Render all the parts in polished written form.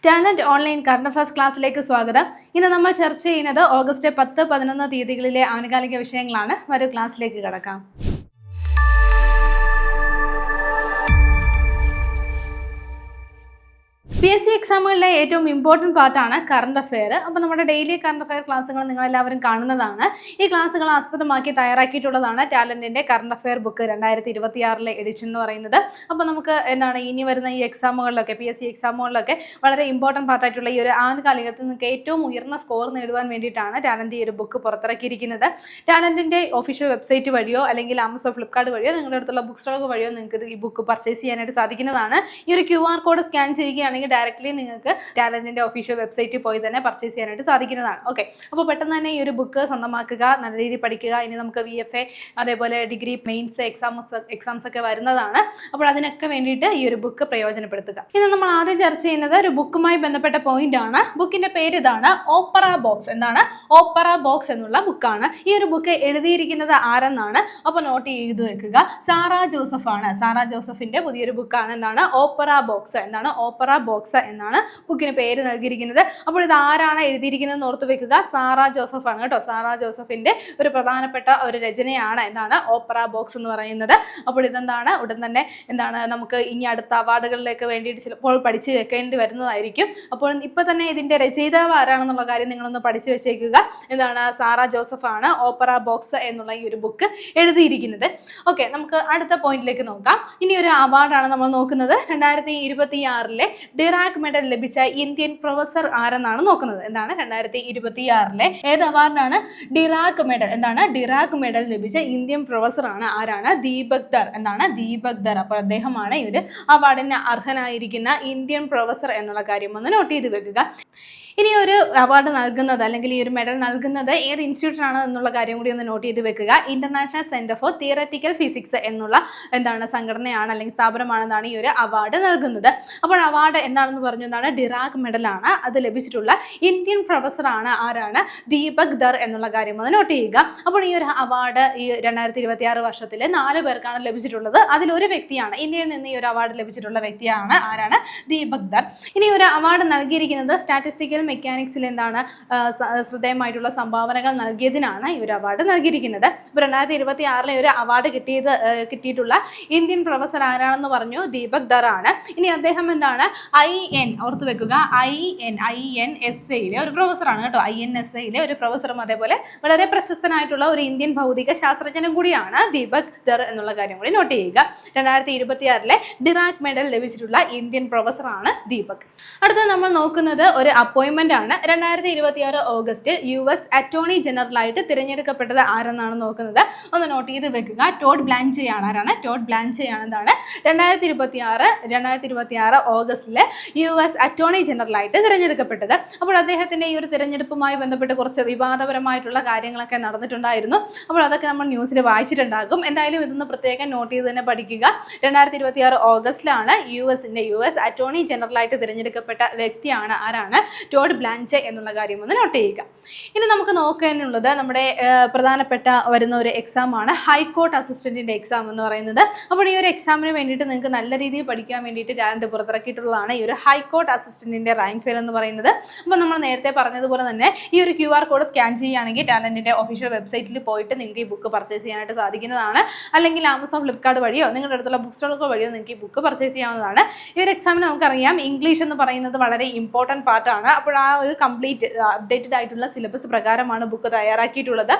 Talent online current affairs ക്ലാസ്സിലേക്ക് സ്വാഗതം. ഇന്ന് നമ്മൾ ചർച്ച ചെയ്യുന്നത് ഓഗസ്റ്റ് 10-11 തീയതികളിലെ ആനുകാലിക വിഷയങ്ങളാണ്. വരൂ ക്ലാസ്സിലേക്ക് കടക്കാം. PSC എക്സാമുകളിലെ ഏറ്റവും ഇമ്പോർട്ടൻറ്റ് പാർട്ടാണ് കറണ്ട് അഫെയർ. അപ്പോൾ നമ്മുടെ ഡെയിലി കറണ്ട് അഫെയർ ക്ലാസ്സുകൾ നിങ്ങളെല്ലാവരും കാണുന്നതാണ്. ഈ ക്ലാസ്സുകൾ ആസ്പദമാക്കി തയ്യാറാക്കിയിട്ടുള്ളതാണ് ടാലൻറ്റിൻ്റെ കറണ്ട് അഫെയർ ബുക്ക് 2026 എഡിഷൻ എന്ന് പറയുന്നത്. അപ്പോൾ നമുക്ക് ഇനി വരുന്ന ഈ എക്സാമുകളിലൊക്കെ PSC എക്സാമുകളിലൊക്കെ വളരെ ഇമ്പോർട്ടൻറ്റ് പാർട്ടായിട്ടുള്ള ഈ ഒരു ആനുകാലികത്തിൽ നിങ്ങൾക്ക് ഏറ്റവും ഉയർന്ന സ്കോർ നേടുവാൻ വേണ്ടിയിട്ടാണ് ടാലൻറ്റ് ഈ ഒരു ബുക്ക് പുറത്തിറക്കിയിരിക്കുന്നത്. ടാലൻറ്റിൻ്റെ ഒഫീഷ്യൽ വെബ്സൈറ്റ് വഴിയോ അല്ലെങ്കിൽ ആമസോൺ ഫ്ലിപ്കാർട്ട് വഴിയോ നിങ്ങളുടെ അടുത്തുള്ള ബുക്ക് സ്റ്റോൾ വഴിയോ നിങ്ങൾക്ക് ഈ ബുക്ക് പർച്ചേസ് ചെയ്യാനായിട്ട് സാധിക്കുന്നതാണ്. ഈ ഒരു QR കോഡ് സ്കാൻ ചെയ്യുകയാണെങ്കിൽ ഡയറക്റ്റ്ലി നിങ്ങൾക്ക് ടാലൻറ്റിൻ്റെ ഒഫീഷ്യൽ വെബ്സൈറ്റിൽ പോയി തന്നെ പർച്ചേസ് ചെയ്യാനായിട്ട് സാധിക്കുന്നതാണ്. ഓക്കെ, അപ്പോൾ പെട്ടെന്ന് തന്നെ ഈ ഒരു ബുക്ക് സ്വന്തമാക്കുക, നല്ല രീതിയിൽ പഠിക്കുക. ഇനി നമുക്ക് VFA അതേപോലെ ഡിഗ്രി മെയിൻസ് എക്സാംസ് ഒക്കെ വരുന്നതാണ്. അപ്പോൾ അതിനൊക്കെ വേണ്ടിയിട്ട് ഈ ഒരു ബുക്ക് പ്രയോജനപ്പെടുത്തുക. ഇന്ന് നമ്മൾ ആദ്യം ചർച്ച ചെയ്യുന്നത് ഒരു ബുക്കുമായി ബന്ധപ്പെട്ട പോയിന്റ് ആണ്. ബുക്കിന്റെ പേര് ഇതാണ്, ഓപ്പറ ബോക്സ്. എന്താണ്? ഓപ്പറ ബോക്സ് എന്നുള്ള ബുക്കാണ്. ഈ ഒരു ബുക്ക് എഴുതിയിരിക്കുന്നത് ആരെന്നാണ്? അപ്പോൾ നോട്ട് ചെയ്ത് വെക്കുക, സാറാ ജോസഫ് ആണ്. സാറാ ജോസഫിന്റെ പുതിയൊരു ബുക്കാണ്. എന്താണ്? Opera box. എന്താണ്? ഓപ്പറ ബോക്സ് എന്നാണ് ബുക്കിന് പേര് നൽകിയിരിക്കുന്നത്. അപ്പോൾ ഇത് ആരാണ് എഴുതിയിരിക്കുന്നത് ഓർത്തു വെക്കുക, സാറാ ജോസഫ് ആണ് കേട്ടോ. സാറാ ജോസഫിന്റെ ഒരു പ്രധാനപ്പെട്ട ഒരു രചനയാണ് എന്താണ് ഓപ്പറ ബോക്സ് എന്ന് പറയുന്നത്. അപ്പോൾ ഇതെന്താണ് ഉടൻ തന്നെ നമുക്ക് ഇനി അടുത്ത അവാർഡുകളിലേക്ക് വേണ്ടിയിട്ട് ചിലപ്പോൾ പഠിച്ചു വെക്കേണ്ടി വരുന്നതായിരിക്കും. അപ്പോൾ ഇപ്പൊ തന്നെ ഇതിന്റെ രചയിതാവ് ആരാണെന്നുള്ള കാര്യം നിങ്ങളൊന്ന് പഠിച്ചു വെച്ചേക്കുക. സാറാ ജോസഫ് ആണ് ഓപ്പറ ബോക്സ് എന്നുള്ള ഈ ഒരു ബുക്ക് എഴുതിയിരിക്കുന്നത്. ഓക്കെ, നമുക്ക് അടുത്ത പോയിന്റിലേക്ക് നോക്കാം. ഇനി ഒരു അവാർഡാണ് നമ്മൾ നോക്കുന്നത്. 2026 ഡിറാക് മെഡൽ ലഭിച്ച ഇന്ത്യൻ പ്രൊഫസർ ആരെന്നാണ് നോക്കുന്നത്. 2026 ഏത് അവാർഡാണ്? Dirac medal. ഡിറാക് മെഡൽ ലഭിച്ച ഇന്ത്യൻ പ്രൊഫസർ ആണ്. ആരാണ്? ദീപക് ദർ. ദീപക് ദർ. അപ്പോൾ അദ്ദേഹമാണ് ഈ ഒരു അവാർഡിന് അർഹനായിരിക്കുന്ന ഇന്ത്യൻ പ്രൊഫസർ എന്നുള്ള കാര്യം ഒന്ന് നോട്ട് ചെയ്ത് വെക്കുക. ഇനി ഒരു അവാർഡ് നൽകുന്നത് അല്ലെങ്കിൽ ഈ ഒരു മെഡൽ നൽകുന്നത് ഏത് ഇൻസ്റ്റിറ്റ്യൂട്ടാണ് എന്നുള്ള കാര്യം കൂടി ഒന്ന് നോട്ട് ചെയ്ത് വെക്കുക. International centre for theoretical physics എന്നുള്ള സംഘടനയാണ് അല്ലെങ്കിൽ സ്ഥാപനമാണെന്നാണ് ഈ ഒരു അവാർഡ് നൽകുന്നത്. അപ്പോൾ അവാർഡ് എന്താണെന്ന് പറഞ്ഞു, ഡിറാക് മെഡലാണ്. അത് ലഭിച്ചിട്ടുള്ള ഇന്ത്യൻ പ്രൊഫസർ ആണ്. ആരാണ്? ദീപക് ദർ എന്നുള്ള കാര്യം ഒന്ന് നോട്ട് ചെയ്യുക. അപ്പോൾ ഈ ഒരു അവാർഡ് ഈ 2026 വർഷത്തിൽ 4 പേർക്കാണ് ലഭിച്ചിട്ടുള്ളത്. അതിലൊരു വ്യക്തിയാണ്, ഇന്ത്യയിൽ നിന്ന് ഈ ഒരു അവാർഡ് ലഭിച്ചിട്ടുള്ള വ്യക്തിയാണ്. ആരാണ്? ദീപക് ദർ. ഇനി ഒരു അവാർഡ് നൽകിയിരിക്കുന്നത് സ്റ്റാറ്റിസ്റ്റിക്കൽ മെക്കാനിക്സിൽ ശ്രദ്ധേയമായിട്ടുള്ള സംഭാവനകൾ നൽകിയതിനാണ് ഈ ഒരു അവാർഡ് നൽകിയിരിക്കുന്നത്. ഇപ്പോൾ 2026 ഒരു അവാർഡ് കിട്ടിയിട്ടുള്ള ഇന്ത്യൻ പ്രൊഫസർ ആരാണെന്ന് പറഞ്ഞു? ദീപക് ദർ ആണ്. ഇനി അദ്ദേഹം ഓർത്തു വെക്കുക, INSAയിലെ ഒരു പ്രൊഫസറാണ് കേട്ടോ. INSAയിലെ ഒരു പ്രൊഫസറും അതേപോലെ വളരെ പ്രശസ്തനായിട്ടുള്ള ഒരു ഇന്ത്യൻ ഭൗതിക ശാസ്ത്രജ്ഞനും കൂടിയാണ് ദീപക് ദർ എന്നുള്ള കാര്യം കൂടി നോട്ട് ചെയ്യുക. 2026 ഡിറാക് മെഡൽ ലഭിച്ചിട്ടുള്ള ഇന്ത്യൻ പ്രൊഫസറാണ് ദീപക്. അടുത്ത നമ്മൾ നോക്കുന്നത് ഒരു അപ്പോയിന്റ്മെന്റ് ആണ്. 2026 ഓഗസ്റ്റിൽ US അറ്റോർണി ജനറൽ ആയിട്ട് തിരഞ്ഞെടുക്കപ്പെട്ടത് ആരെന്നാണ് നോക്കുന്നത്. ഒന്ന് നോട്ട് ചെയ്ത് വെക്കുക, ടോഡ് ബ്ലാഞ്ചെ ആണ്. ആരാണ്? ടോഡ് ബ്ലാഞ്ചെ ആണ്. 2026 ഓഗസ്റ്റിൽ US അറ്റോർണി ജനറൽ ആയിട്ട് തിരഞ്ഞെടുക്കപ്പെട്ടത്. അപ്പോൾ അദ്ദേഹത്തിന്റെ ഈ ഒരു തിരഞ്ഞെടുപ്പുമായി ബന്ധപ്പെട്ട് കുറച്ച് വിവാദപരമായിട്ടുള്ള കാര്യങ്ങളൊക്കെ നടന്നിട്ടുണ്ടായിരുന്നു. അപ്പോൾ അതൊക്കെ നമ്മൾ ന്യൂസിൽ വായിച്ചിട്ടുണ്ടാകും. എന്തായാലും ഇതൊന്ന് പ്രത്യേകം നോട്ട് ചെയ്ത് തന്നെ പഠിക്കുക. 2026 ഓഗസ്റ്റിലാണ് US അറ്റോർണി ജനറൽ ആയിട്ട് തിരഞ്ഞെടുക്കപ്പെട്ട വ്യക്തിയാണ്. ആരാണ്? ടോഡ് ബ്ലാഞ്ചെ എന്നുള്ള കാര്യം ഒന്ന് നോട്ട് ചെയ്യുക. ഇനി നമുക്ക് നോക്കാനുള്ളത് നമ്മുടെ പ്രധാനപ്പെട്ട വരുന്ന ഒരു എക്സാമാണ് ഹൈക്കോർട്ട് അസിസ്റ്റന്റിന്റെ എക്സാം എന്ന് പറയുന്നത്. അപ്പോൾ ഈ ഒരു എക്സാമിന് വേണ്ടിയിട്ട് നിങ്ങൾക്ക് നല്ല രീതിയിൽ പഠിക്കാൻ വേണ്ടിയിട്ട് ടാലന്റ് പുറത്തിറക്കിയിട്ടുള്ളതാണ് ഈ ഒരു ഹൈക്കോർട്ട് അസിസ്റ്റന്റിന്റെ റാങ്ക് ഫെയിൽ എന്ന് പറയുന്നത്. അപ്പോൾ നമ്മൾ നേരത്തെ പറഞ്ഞതുപോലെ തന്നെ ഈ ഒരു QR കോഡ് സ്കാൻ ചെയ്യുകയാണെങ്കിൽ ടാലന്റിന്റെ ഒഫീഷ്യൽ വെബ്സൈറ്റിൽ പോയിട്ട് നിങ്ങൾക്ക് ഈ ബുക്ക് പർച്ചേസ് ചെയ്യാനായിട്ട് സാധിക്കുന്നതാണ്. അല്ലെങ്കിൽ ആമസോൺ ഫ്ലിപ്കാർട്ട് വഴിയോ നിങ്ങളുടെ അടുത്തുള്ള ബുക്ക് സ്റ്റോളുകൾ വഴിയോ നിങ്ങൾക്ക് ഈ ബുക്ക് പർച്ചേസ് ചെയ്യാവുന്നതാണ്. ഈ ഒരു എക്സാമിന് നമുക്കറിയാം ഇംഗ്ലീഷ് എന്ന് പറയുന്നത് വളരെ ഇമ്പോർട്ടൻറ്റ് പാർട്ടാണ്. അപ്പോൾ ആ ഒരു കംപ്ലീറ്റ് അപ്ഡേറ്റഡ് ആയിട്ടുള്ള സിലബസ് പ്രകാരമാണ് ബുക്ക് തയ്യാറാക്കിയിട്ടുള്ളത്.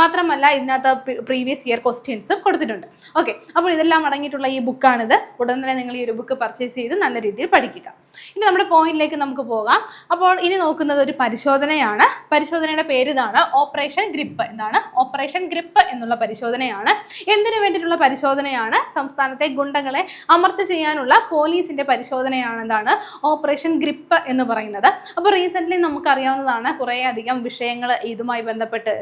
മാത്രമല്ല ഇതിനകത്ത് പ്രീവിയസ് ഇയർ ക്വസ്റ്റ്യൻസും കൊടുത്തിട്ടുണ്ട്. ഓക്കെ, അപ്പോൾ ഇതെല്ലാം അടങ്ങിയിട്ടുള്ള ഈ ബുക്കാണിത്. ഉടൻ തന്നെ നിങ്ങൾ ഈ ഒരു ബുക്ക് പർച്ചേസ് ചെയ്ത് നല്ല രീതിയിൽ പഠിക്കുക. ഇനി നമ്മുടെ പോയിന്റിലേക്ക് നമുക്ക് പോകാം. അപ്പോൾ ഇനി നോക്കുന്നത് ഒരു പരിശോധനയാണ്. പരിശോധനയുടെ പേര് ഇതാണ്, ഓപ്പറേഷൻ ഗ്രിപ്പ്. ഓപ്പറേഷൻ ഗ്രിപ്പ് എന്നുള്ള പരിശോധനയാണ്. എന്തിനു വേണ്ടിയിട്ടുള്ള പരിശോധനയാണ്? സംസ്ഥാനത്തെ ഗുണ്ടകളെ അമർച്ച ചെയ്യാനുള്ള പോലീസിന്റെ പരിശോധനയാണ് ഓപ്പറേഷൻ ഗ്രിപ്പ് എന്ന് പറയുന്നത്. അപ്പോൾ റീസെൻ്റ്ലി നമുക്കറിയാവുന്നതാണ് കുറേ അധികം വിഷയങ്ങൾ ഇതുമായി ബന്ധപ്പെട്ട്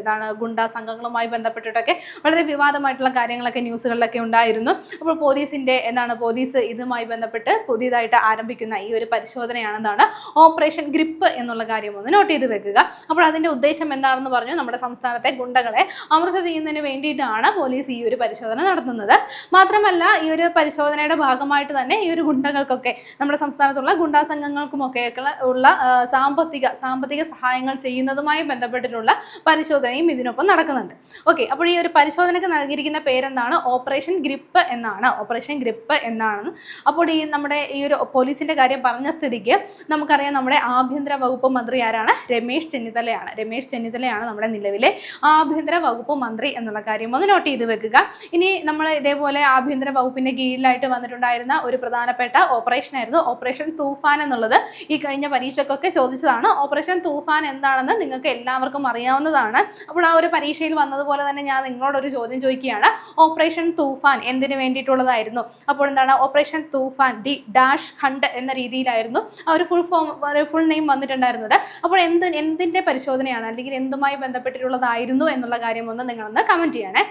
ഗുണ്ടാ സംഘങ്ങളുമായി ബന്ധപ്പെട്ടിട്ടൊക്കെ വളരെ വിവാദമായിട്ടുള്ള കാര്യങ്ങളൊക്കെ ന്യൂസുകളിലൊക്കെ ഉണ്ടായിരുന്നു. അപ്പോൾ പോലീസിൻ്റെ പോലീസ് ഇതുമായി ബന്ധപ്പെട്ട് പുതിയതായിട്ട് ആരംഭിക്കുന്ന ഈ ഒരു പരിശോധനയാണ് എന്താണ് ഓപ്പറേഷൻ ഗ്രിപ്പ് എന്നുള്ള കാര്യം ഒന്ന് നോട്ട് ചെയ്ത് വെക്കുക. അപ്പോൾ അതിൻ്റെ ഉദ്ദേശം എന്താണെന്ന് പറഞ്ഞു, നമ്മുടെ സംസ്ഥാനത്തെ ഗുണ്ടകളെ അമർച്ച ചെയ്യുന്നതിന് വേണ്ടിയിട്ടാണ് പോലീസ് ഈ ഒരു പരിശോധന നടത്തുന്നത്. മാത്രമല്ല ഈ ഒരു പരിശോധനയുടെ ഭാഗമായിട്ട് തന്നെ ഈ ഒരു ഗുണ്ടകൾക്കൊക്കെ നമ്മുടെ സംസ്ഥാനത്തുള്ള ഗുണ്ടാ സംഘങ്ങൾക്കുമൊക്കെ ഉള്ള സാമ്പത്തിക സഹായങ്ങൾ ചെയ്യുന്നതുമായി ബന്ധപ്പെട്ടിട്ടുള്ള പരിശോധനയും ഇതിനൊപ്പം നടക്കുന്നുണ്ട്. ഓക്കെ, അപ്പോൾ ഈ ഒരു പരിശോധനയ്ക്ക് നൽകിയിരിക്കുന്ന പേരെന്താണ്? ഓപ്പറേഷൻ ഗ്രിപ്പ് എന്നാണ്. ഓപ്പറേഷൻ ഗ്രിപ്പ് എന്നാണ്. അപ്പോൾ നമ്മുടെ ഈ ഒരു പോലീസിന്റെ കാര്യം പറഞ്ഞ സ്ഥിതിക്ക് നമുക്കറിയാം, നമ്മുടെ ആഭ്യന്തര വകുപ്പ് മന്ത്രി ആരാണ്? രമേശ് ചെന്നിത്തലയാണ്. രമേശ് ചെന്നിത്തലയാണ് നമ്മുടെ നിലവിലെ ആഭ്യന്തര വകുപ്പ് മന്ത്രി എന്നുള്ള കാര്യം ഒന്ന് നോട്ട് ചെയ്ത് വെക്കുക. ഇനി നമ്മൾ ഇതേപോലെ ആഭ്യന്തര വകുപ്പിന്റെ കീഴിലായിട്ട് വന്നിട്ടുണ്ടായിരുന്ന ഒരു പ്രധാനപ്പെട്ട ഓപ്പറേഷൻ ആയിരുന്നു ഓപ്പറേഷൻ തൂഫാൻ എന്നുള്ളത്. ഈ കഴിഞ്ഞ പരീക്ഷയ്ക്കൊക്കെ ചോദിച്ചതാണ്. ഓപ്പറേഷൻ തൂഫാൻ എന്താണെന്ന് നിങ്ങൾക്ക് എല്ലാവർക്കും അറിയാവുന്നതാണ്. അപ്പോൾ ആ ഒരു പരീക്ഷയിൽ വന്നതുപോലെ തന്നെ ഞാൻ നിങ്ങളോടൊരു ചോദ്യം ചോദിക്കുകയാണ്. ഓപ്പറേഷൻ തൂഫാൻ എന്തിനു വേണ്ടിയിട്ടുള്ളതായിരുന്നു? അപ്പോൾ എന്താണ്? Operation Toofan the dash hunt എന്ന രീതിയിലായിരുന്നു ആ ഒരു ഫുൾ നെയിം വന്നിട്ടുണ്ടായിരുന്നത്. അപ്പോൾ എന്തിൻ്റെ പരിശോധനയാണ്, അല്ലെങ്കിൽ എന്തുമായി ബന്ധപ്പെട്ടിട്ടുള്ളതായിരുന്നു എന്നുള്ള കാര്യം ഒന്ന് നിങ്ങളൊന്ന് കമൻറ്റ് ചെയ്യണേ.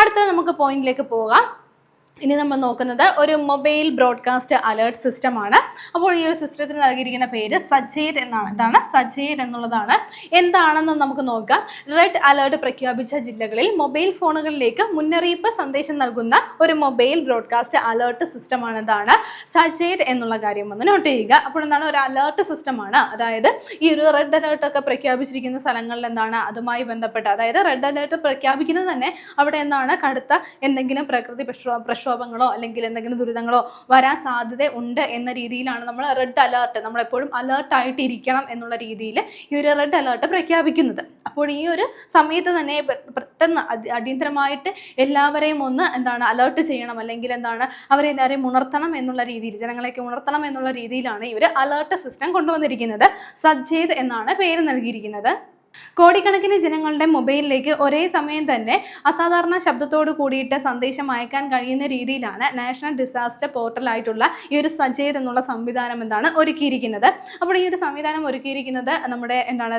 അടുത്ത നമുക്ക് പോയിന്റിലേക്ക് പോകാം. ഇനി നമ്മൾ നോക്കുന്നത് ഒരു മൊബൈൽ ബ്രോഡ്കാസ്റ്റ് അലേർട്ട് സിസ്റ്റമാണ്. അപ്പോൾ ഈ ഒരു സിസ്റ്റത്തിന് നൽകിയിരിക്കുന്ന പേര് സജേത് എന്നാണ്. എന്താണ്? സജേത് എന്നുള്ളതാണ്. എന്താണെന്ന് നമുക്ക് നോക്കാം. റെഡ് അലേർട്ട് പ്രഖ്യാപിച്ച ജില്ലകളിൽ മൊബൈൽ ഫോണുകളിലേക്ക് മുന്നറിയിപ്പ് സന്ദേശം നൽകുന്ന ഒരു മൊബൈൽ ബ്രോഡ്കാസ്റ്റ് അലേർട്ട് സിസ്റ്റമാണ്. എന്താണ്? സജേത് എന്നുള്ള കാര്യം ഒന്ന് നോട്ട് ചെയ്യുക. അപ്പോൾ എന്താണ്? ഒരു അലേർട്ട് സിസ്റ്റമാണ്. അതായത് ഈ ഒരു റെഡ് അലേർട്ട് ഒക്കെ പ്രഖ്യാപിച്ചിരിക്കുന്ന സ്ഥലങ്ങളിൽ എന്താണ് അതുമായി ബന്ധപ്പെട്ട്, അതായത് റെഡ് അലേർട്ട് പ്രഖ്യാപിക്കുന്നത് തന്നെ അവിടെ എന്താണ് കടുത്ത എന്തെങ്കിലും പ്രകൃതി പ്രക്ഷോഭങ്ങളോ അല്ലെങ്കിൽ എന്തെങ്കിലും ദുരിതങ്ങളോ വരാൻ സാധ്യത ഉണ്ട് എന്ന രീതിയിലാണ് നമ്മൾ റെഡ് അലേർട്ട്, നമ്മളെപ്പോഴും അലേർട്ടായിട്ട് ഇരിക്കണം എന്നുള്ള രീതിയിൽ ഈ ഒരു റെഡ് അലേർട്ട് പ്രഖ്യാപിക്കുന്നത്. അപ്പോൾ ഈ ഒരു സമയത്ത് തന്നെ പെട്ടെന്ന് അടിയന്തരമായിട്ട് എല്ലാവരെയും ഒന്ന് എന്താണ് അലേർട്ട് ചെയ്യണം, അല്ലെങ്കിൽ എന്താണ് അവരെല്ലാവരെയും ഉണർത്തണം എന്നുള്ള രീതിയിൽ, ജനങ്ങളെയൊക്കെ ഉണർത്തണം എന്നുള്ള രീതിയിലാണ് ഈ ഒരു അലേർട്ട് സിസ്റ്റം കൊണ്ടുവന്നിരിക്കുന്നത്. സജേത് എന്നാണ് പേര് നൽകിയിരിക്കുന്നത്. കോടിക്കണക്കിന് ജനങ്ങളുടെ മൊബൈലിലേക്ക് ഒരേ സമയം തന്നെ അസാധാരണ ശബ്ദത്തോട് കൂടിയിട്ട് സന്ദേശം അയക്കാൻ കഴിയുന്ന രീതിയിലാണ് നാഷണൽ ഡിസാസ്റ്റർ പോർട്ടലായിട്ടുള്ള ഈ ഒരു സജേത് എന്നുള്ള സംവിധാനം എന്താണ് ഒരുക്കിയിരിക്കുന്നത്. അപ്പോൾ ഈ ഒരു സംവിധാനം ഒരുക്കിയിരിക്കുന്നത് നമ്മുടെ എന്താണ്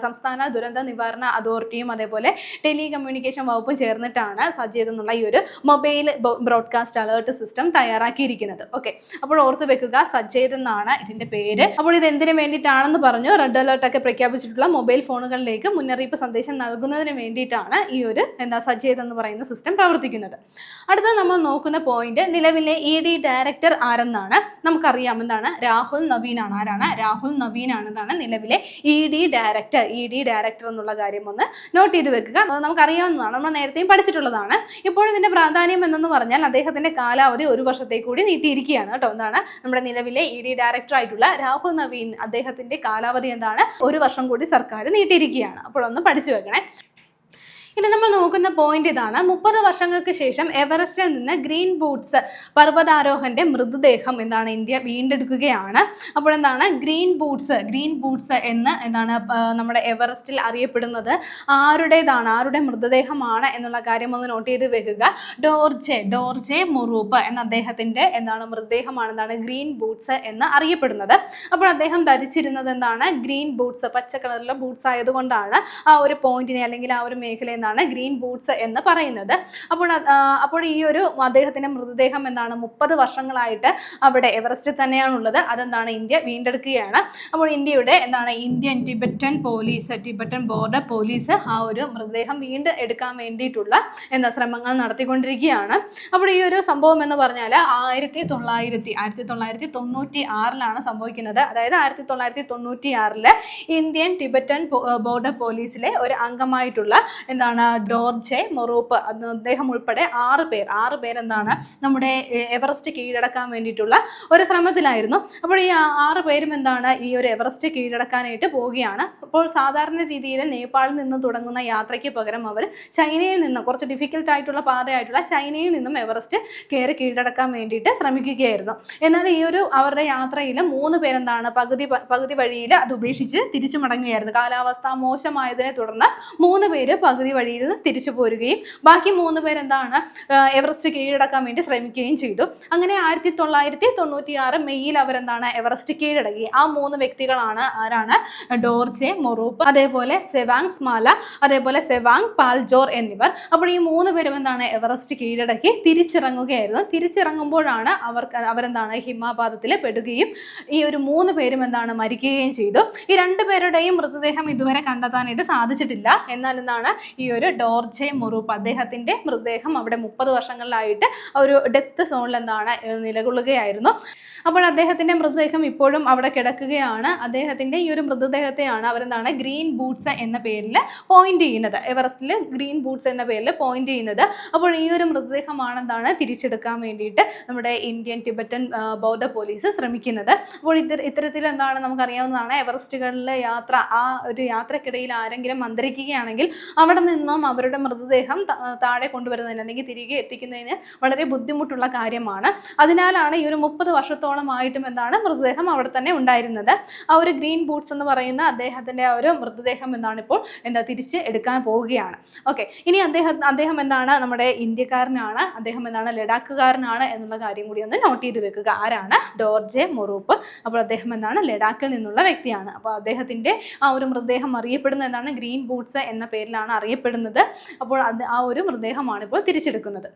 സംസ്ഥാന ദുരന്ത നിവാരണ അതോറിറ്റിയും അതേപോലെ ടെലികമ്മ്യൂണിക്കേഷൻ വകുപ്പും ചേർന്നിട്ടാണ് സജേത് എന്നുള്ള ഈ ഒരു മൊബൈൽ ബ്രോഡ്കാസ്റ്റ് അലേർട്ട് സിസ്റ്റം തയ്യാറാക്കിയിരിക്കുന്നത്. ഓക്കെ, അപ്പോൾ ഓർത്ത് വെക്കുക, സജേത് എന്നാണ് ഇതിന്റെ പേര്. അപ്പോൾ ഇത് എന്തിനു വേണ്ടിയിട്ടാണെന്ന് പറഞ്ഞു. റെഡ് അലേർട്ട് ഒക്കെ പ്രഖ്യാപിച്ചിട്ടുള്ള മൊബൈൽ ഫോണുകളിലേക്ക് മുന്നറിയിപ്പ് സന്ദേശം നൽകുന്നതിന് വേണ്ടിയിട്ടാണ് ഈ ഒരു സജേത് എന്ന് പറയുന്ന സിസ്റ്റം പ്രവർത്തിക്കുന്നത്. അടുത്ത നമ്മൾ നോക്കുന്ന പോയിന്റ്, നിലവിലെ ED ഡയറക്ടർ ആരെന്നാണ്. നമുക്കറിയാം, എന്താണ്? രാഹുൽ നവീനാണ്. ആരാണ്? രാഹുൽ നവീനാണ് എന്നാണ് നിലവിലെ ED ഡയറക്ടർ എന്നുള്ള കാര്യം ഒന്ന് നോട്ട് ചെയ്ത് വെക്കുക. നമുക്കറിയാവുന്നതാണ്, നമ്മൾ നേരത്തെയും പഠിച്ചിട്ടുള്ളതാണ്. ഇപ്പോൾ ഇതിന്റെ പ്രാധാന്യം എന്തെന്ന് പറഞ്ഞാൽ അദ്ദേഹത്തിന്റെ കാലാവധി 1 വർഷത്തേക്ക് കൂടി നീട്ടിയിരിക്കുകയാണ് കേട്ടോ. എന്താണ്? നമ്മുടെ നിലവിലെ ED ഡയറക്ടർ ആയിട്ടുള്ള രാഹുൽ നവീൻ, അദ്ദേഹത്തിന്റെ കാലാവധി എന്താണ്? 1 വർഷം കൂടി സർക്കാർ നീട്ടിയിരിക്കുകയാണ്. അപ്പോൾ ഒന്ന് പഠിച്ചു വെക്കണേ. ഇനി നമ്മൾ നോക്കുന്ന പോയിന്റ് ഇതാണ്. 30 വർഷങ്ങൾക്ക് ശേഷം എവറസ്റ്റിൽ നിന്ന് ഗ്രീൻ ബൂട്ട്സ് പർവ്വതാരോഹന്റെ മൃതദേഹം എന്താണ് ഇന്ത്യ വീണ്ടെടുക്കുകയാണ്. അപ്പോൾ എന്താണ് ഗ്രീൻ ബൂട്ട്സ് എന്ന് നമ്മുടെ എവറസ്റ്റിൽ അറിയപ്പെടുന്നത് ആരുടെ മൃതദേഹമാണ് എന്നുള്ള കാര്യം ഒന്ന് നോട്ട് ചെയ്ത് വെക്കുക. ഡോർജെ മൊറൂപ്പ് എന്ന അദ്ദേഹത്തിന്റെ മൃതദേഹമാണ് ഗ്രീൻ ബൂട്ട്സ് എന്ന് അറിയപ്പെടുന്നത്. അപ്പോൾ അദ്ദേഹം ധരിച്ചിരുന്നത് ഗ്രീൻ ബൂട്ട്സ്, പച്ച കളറിലെ ബൂട്ട്സ് ആയതുകൊണ്ടാണ് ആ ഒരു പോയിന്റിനെ അല്ലെങ്കിൽ ആ ഒരു മേഖലയെ ഗ്രീൻ ബൂട്ട്സ് എന്ന് പറയുന്നത്. അപ്പോൾ ഈ ഒരു അദ്ദേഹത്തിന്റെ മൃതദേഹം 30 വർഷങ്ങളായിട്ട് അവിടെ എവറസ്റ്റിൽ തന്നെയാണുള്ളത്. ഇന്ത്യ വീണ്ടെടുക്കുകയാണ്. അപ്പോൾ ഇന്ത്യയുടെ ഇന്ത്യൻ ടിബറ്റൻ ബോർഡർ പോലീസ് ആ ഒരു മൃതദേഹം വീണ്ടും എടുക്കാൻ വേണ്ടിയിട്ടുള്ള ശ്രമങ്ങൾ നടത്തിക്കൊണ്ടിരിക്കുകയാണ്. അപ്പോൾ ഈ ഒരു സംഭവം എന്ന് പറഞ്ഞാൽ 1996 സംഭവിക്കുന്നത്. അതായത് 1996 ഇന്ത്യൻ ടിബറ്റൻ ബോർഡർ പോലീസിലെ ഒരു അംഗമായിട്ടുള്ള ഡോർജെ മൊറൂപ്പ്, അദ്ദേഹം ഉൾപ്പെടെ 6 പേർ നമ്മുടെ എവറസ്റ്റ് കീഴടക്കാൻ വേണ്ടിയിട്ടുള്ള ഒരു ശ്രമത്തിലായിരുന്നു. അപ്പോൾ ഈ 6 പേരും ഈ ഒരു എവറസ്റ്റ് കീഴടക്കാനായിട്ട് പോവുകയാണ്. അപ്പോൾ സാധാരണ രീതിയിൽ നേപ്പാളിൽ നിന്ന് തുടങ്ങുന്ന യാത്രയ്ക്ക് പകരം അവർ ചൈനയിൽ നിന്നും, കുറച്ച് ഡിഫിക്കൽട്ട് ആയിട്ടുള്ള പാതയായിട്ടുള്ള ചൈനയിൽ നിന്നും എവറസ്റ്റ് കയറി കീഴടക്കാൻ വേണ്ടിയിട്ട് ശ്രമിക്കുകയായിരുന്നു. എന്നാൽ ഈ ഒരു അവരുടെ യാത്രയിൽ 3 പേർ പകുതി വഴിയിൽ അത് ഉപേക്ഷിച്ച് തിരിച്ചു മടങ്ങുകയായിരുന്നു. കാലാവസ്ഥ മോശമായതിനെ തുടർന്ന് 3 പേര് പകുതി വഴിയിൽ തിരിച്ചു പോരുകയും ബാക്കി 3 പേരെന്താണ് എവറസ്റ്റ് കീഴടക്കാൻ വേണ്ടി ശ്രമിക്കുകയും ചെയ്തു. അങ്ങനെ 1996 മെയ്യിൽ അവരെന്താണ് എവറസ്റ്റ് കീഴടക്കി. ആ 3 വ്യക്തികളാണ് ആരാണ്? ഡോർജെ മൊറൂപ്പ്, അതേപോലെ സെവാങ് സ്മാല, അതേപോലെ സെവാങ് പാൽജോർ എന്നിവർ. അപ്പോൾ ഈ 3 പേരും എന്താണ് എവറസ്റ്റ് കീഴടക്കി തിരിച്ചിറങ്ങുകയായിരുന്നു. തിരിച്ചിറങ്ങുമ്പോഴാണ് അവരെന്താണ് ഹിമപാതത്തിൽ പെടുകയും ഈ ഒരു 3 പേരും എന്താണ് മരിക്കുകയും ചെയ്തു. ഈ 2 പേരുടെയും മൃതദേഹം ഇതുവരെ കണ്ടെത്താനായിട്ട് സാധിച്ചിട്ടില്ല. എന്നാൽ എന്താണ് ഈ ഒരു ഡോർജെ മൊറൂപ്പ് അദ്ദേഹത്തിന്റെ മൃതദേഹം അവിടെ 30 വർഷങ്ങളിലായിട്ട് ഒരു ഡെത്ത് സോണിൽ എന്താണ് നിലകൊള്ളുകയായിരുന്നു. അപ്പോൾ അദ്ദേഹത്തിന്റെ മൃതദേഹം ഇപ്പോഴും അവിടെ കിടക്കുകയാണ്. അദ്ദേഹത്തിന്റെ ഈ ഒരു മൃതദേഹത്തെയാണ് അവരെന്താണ് ഗ്രീൻ ബൂട്ട്സ് എന്ന പേരിൽ പോയിന്റ് ചെയ്യുന്നത്, എവറസ്റ്റിൽ ഗ്രീൻ ബൂട്ട്സ് എന്ന പേരിൽ പോയിന്റ് ചെയ്യുന്നത്. അപ്പോൾ ഈ ഒരു മൃതദേഹമാണ് എന്താണ് തിരിച്ചെടുക്കാൻ വേണ്ടിയിട്ട് നമ്മുടെ ഇന്ത്യൻ ടിബറ്റൻ ബൗദ്ധ പോലീസ് ശ്രമിക്കുന്നത്. അപ്പോൾ ഇത്തരത്തിൽ എന്താണ് നമുക്കറിയാവുന്നതാണ് എവറസ്റ്റുകളിലെ യാത്ര, ആ ഒരു യാത്രക്കിടയിൽ ആരെങ്കിലും മന്ത്രിക്കുകയാണെങ്കിൽ അവിടെ നിന്നും അവരുടെ മൃതദേഹം താഴെ കൊണ്ടുവരുന്നതിന് അല്ലെങ്കിൽ തിരികെ എത്തിക്കുന്നതിന് വളരെ ബുദ്ധിമുട്ടുള്ള കാര്യമാണ്. അതിനാലാണ് ഈ ഒരു 30 വർഷത്തോളമായിട്ടും എന്താണ് മൃതദേഹം അവിടെ തന്നെ ഉണ്ടായിരുന്നത്. ആ ഒരു ഗ്രീൻ ബൂട്ട്സ് എന്ന് പറയുന്ന അദ്ദേഹത്തിന്റെ ആ ഒരു മൃതദേഹം എന്താണ് ഇപ്പോൾ തിരിച്ച് എടുക്കാൻ പോവുകയാണ്. ഓക്കെ, ഇനി അദ്ദേഹം എന്താണ് നമ്മുടെ ഇന്ത്യക്കാരനാണ്, അദ്ദേഹം എന്താണ് ലഡാക്കുകാരനാണ് എന്നുള്ള കാര്യം കൂടി ഒന്ന് നോട്ട് ചെയ്ത് വെക്കുക. ആരാണ്? ഡോർജെ മൊറൂപ്പ്. അപ്പോൾ അദ്ദേഹം എന്താണ് ലഡാക്കിൽ നിന്നുള്ള വ്യക്തിയാണ്. അപ്പോൾ അദ്ദേഹത്തിന്റെ ആ ഒരു മൃതദേഹം അറിയപ്പെടുന്നത് എന്താണ് ഗ്രീൻ ബൂട്ട്സ് എന്ന പേരിലാണ് അറിയപ്പെടുന്നത്. അപ്പോൾ ആ ഒരു മൃതദേഹമാണ് ഇപ്പോൾ തിരിച്ചെടുക്കുന്നത്.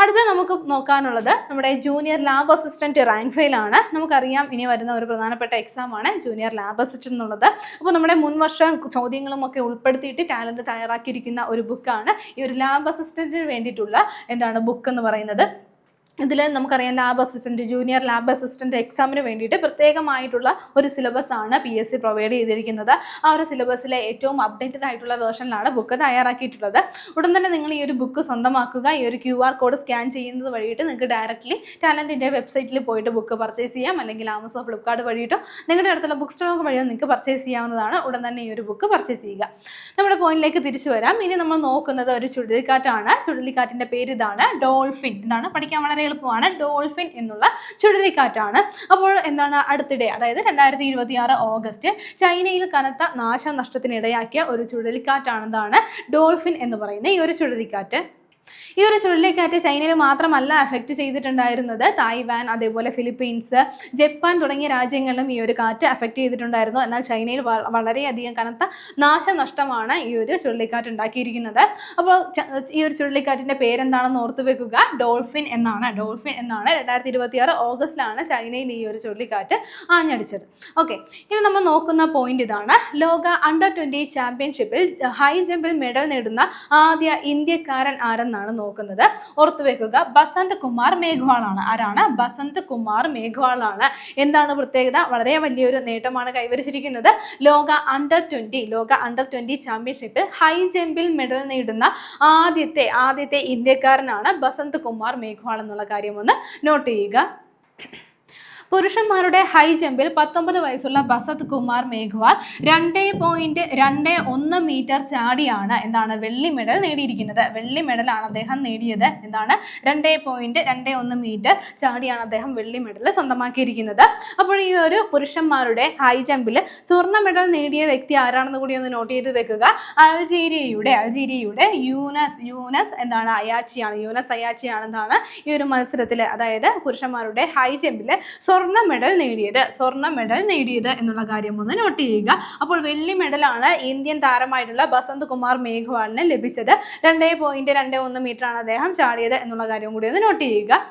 അടുത്ത നമുക്ക് നോക്കാനുള്ളത് നമ്മുടെ junior lab assistant rank fail ആണ്. നമുക്കറിയാം ഇനി വരുന്ന ഒരു പ്രധാനപ്പെട്ട എക്സാം ആണ് ജൂനിയർ ലാബ് അസിസ്റ്റന്റ് എന്നുള്ളത്. അപ്പോൾ നമ്മുടെ മുൻവർഷ ചോദ്യങ്ങളും ഒക്കെ ഉൾപ്പെടുത്തിയിട്ട് ടാലന്റ് തയ്യാറാക്കിയിരിക്കുന്ന ഒരു ബുക്കാണ് ഈ ഒരു ലാബ് അസിസ്റ്റന്റിന് വേണ്ടിയിട്ടുള്ള ബുക്ക് എന്ന് പറയുന്നത്. ഇതിൽ നമുക്കറിയാം lab assistant, junior lab assistant എക്സാമിന് വേണ്ടിയിട്ട് പ്രത്യേകമായിട്ടുള്ള ഒരു സിലബസ് ആണ് PSC പ്രൊവൈഡ് ചെയ്തിരിക്കുന്നത്. ആ ഒരു സിലബസിലെ ഏറ്റവും അപ്ഡേറ്റഡ് ആയിട്ടുള്ള വേർഷനിലാണ് ബുക്ക് തയ്യാറാക്കിയിട്ടുള്ളത്. ഉടൻ തന്നെ നിങ്ങൾ ഈ ഒരു ബുക്ക് സ്വന്തമാക്കുക. ഈ ഒരു QR കോഡ് സ്കാൻ ചെയ്യുന്നത് വഴിയിട്ട് നിങ്ങൾക്ക് ഡയറക്റ്റ്ലി ടാലൻറ്റിൻ്റെ വെബ്സൈറ്റിൽ പോയിട്ട് ബുക്ക് പർച്ചേസ് ചെയ്യാം. അല്ലെങ്കിൽ ആമസോൺ, ഫ്ലിപ്കാർട്ട് വഴിയിട്ടോ നിങ്ങളുടെ അടുത്തുള്ള ബുക്ക് സ്റ്റോക്ക് വഴിയോ നിങ്ങൾക്ക് പർച്ചേസ് ചെയ്യാവുന്നതാണ്. ഉടൻ തന്നെ ഈ ഒരു ബുക്ക് പർച്ചേസ് ചെയ്യുക. നമ്മുടെ പോയിന്റിലേക്ക് തിരിച്ചു വരാം. ഇനി നമ്മൾ നോക്കുന്നത് ഒരു ചുഴലിക്കാറ്റാണ്. ചുഴലിക്കാറ്റിൻ്റെ പേര് ഇതാണ്, ഡോൾഫിൻ. എന്താണ് പഠിക്കാൻ വളരെ എളുപ്പമാണ്. ഡോൾഫിൻ എന്നുള്ള ചുഴലിക്കാറ്റാണ്. അപ്പോൾ അടുത്തിടെ, അതായത് 2026 ഓഗസ്റ്റ് ചൈനയിൽ കനത്ത നാശനഷ്ടത്തിനിടയാക്കിയ ഒരു ചുഴലിക്കാറ്റാണ് ഡോൾഫിൻ എന്ന് പറയുന്ന ഈ ഒരു ചുഴലിക്കാറ്റ്. ഈ ഒരു ചുഴലിക്കാറ്റ് ചൈനയിൽ മാത്രമല്ല അഫക്റ്റ് ചെയ്തിട്ടുണ്ടായിരുന്നത്. തായ്വാൻ, അതേപോലെ ഫിലിപ്പീൻസ്, ജപ്പാൻ തുടങ്ങിയ രാജ്യങ്ങളിലും ഈ ഒരു കാറ്റ് അഫക്റ്റ് ചെയ്തിട്ടുണ്ടായിരുന്നു. എന്നാൽ ചൈനയിൽ വളരെയധികം കനത്ത നാശനഷ്ടമാണ് ഈ ഒരു ചുഴലിക്കാറ്റ് ഉണ്ടാക്കിയിരിക്കുന്നത്. അപ്പോൾ ഈ ഒരു ചുഴലിക്കാറ്റിൻ്റെ പേരെന്താണെന്ന് ഓർത്തു വെക്കുക, ഡോൾഫിൻ എന്നാണ്. ഡോൾഫിൻ എന്നാണ് 2026 ഓഗസ്റ്റിലാണ് ചൈനയിൽ ഈ ഒരു ചുഴലിക്കാറ്റ് ആഞ്ഞടിച്ചത്. ഓക്കെ, ഇനി നമ്മൾ നോക്കുന്ന പോയിന്റ് ഇതാണ്. ലോക അണ്ടർ-20 ചാമ്പ്യൻഷിപ്പിൽ ഹൈ ജമ്പിൽ മെഡൽ നേടുന്ന ആദ്യ ഇന്ത്യക്കാരൻ ആരെന്നാണ് നോക്കുന്നത്. ഓർത്തു വെക്കുക, ബസന്ത് കുമാർ മേഘ്വാൾ ആണ്. ആരാണ്? ബസന്ത് കുമാർ മേഘ്വാൾ ആണ്. എന്താണ് പ്രത്യേകത? വളരെ വലിയൊരു നേട്ടമാണ് കൈവരിച്ചിരിക്കുന്നത്. ലോക അണ്ടർ-20 ചാമ്പ്യൻഷിപ്പിൽ ഹൈ ജമ്പിൽ മെഡൽ നേടുന്ന ആദ്യത്തെ ഇന്ത്യക്കാരനാണ് ബസന്ത് കുമാർ മേഘ്വാൾ എന്നുള്ള കാര്യം ഒന്ന് നോട്ട് ചെയ്യുക. പുരുഷന്മാരുടെ ഹൈ ജമ്പിൽ 19 വയസ്സുള്ള ബസന്ത് കുമാർ മേഘ്വാൾ 2.21 മീറ്റർ ചാടിയാണ് വെള്ളി മെഡൽ നേടിയിരിക്കുന്നത്. വെള്ളി മെഡലാണ് അദ്ദേഹം നേടിയത്. 2.21 മീറ്റർ ചാടിയാണ് അദ്ദേഹം വെള്ളി മെഡൽ സ്വന്തമാക്കിയിരിക്കുന്നത്. അപ്പോൾ ഈ ഒരു പുരുഷന്മാരുടെ ഹൈ ജമ്പിൽ സ്വർണ്ണ മെഡൽ നേടിയ വ്യക്തി ആരാണെന്ന് കൂടി ഒന്ന് നോട്ട് ചെയ്ത് വെക്കുക. അൾജീരിയയുടെ യൂനസ് അയാച്ചിയാണ് ഈ ഒരു മത്സരത്തിൽ, അതായത് പുരുഷന്മാരുടെ ഹൈ ജമ്പിൽ സ്വർണ്ണ മെഡൽ നേടിയത് എന്നുള്ള കാര്യം ഒന്ന് നോട്ട് ചെയ്യുക. അപ്പോൾ വെള്ളി മെഡലാണ് ഇന്ത്യൻ താരമായിട്ടുള്ള ബസന്ത് കുമാർ മേഘ്വാളിന് ലഭിച്ചത്. 2.21 മീറ്റർ ആണ് അദ്ദേഹം ചാടിയത് എന്നുള്ള കാര്യം കൂടി ഒന്ന് നോട്ട് ചെയ്യുക.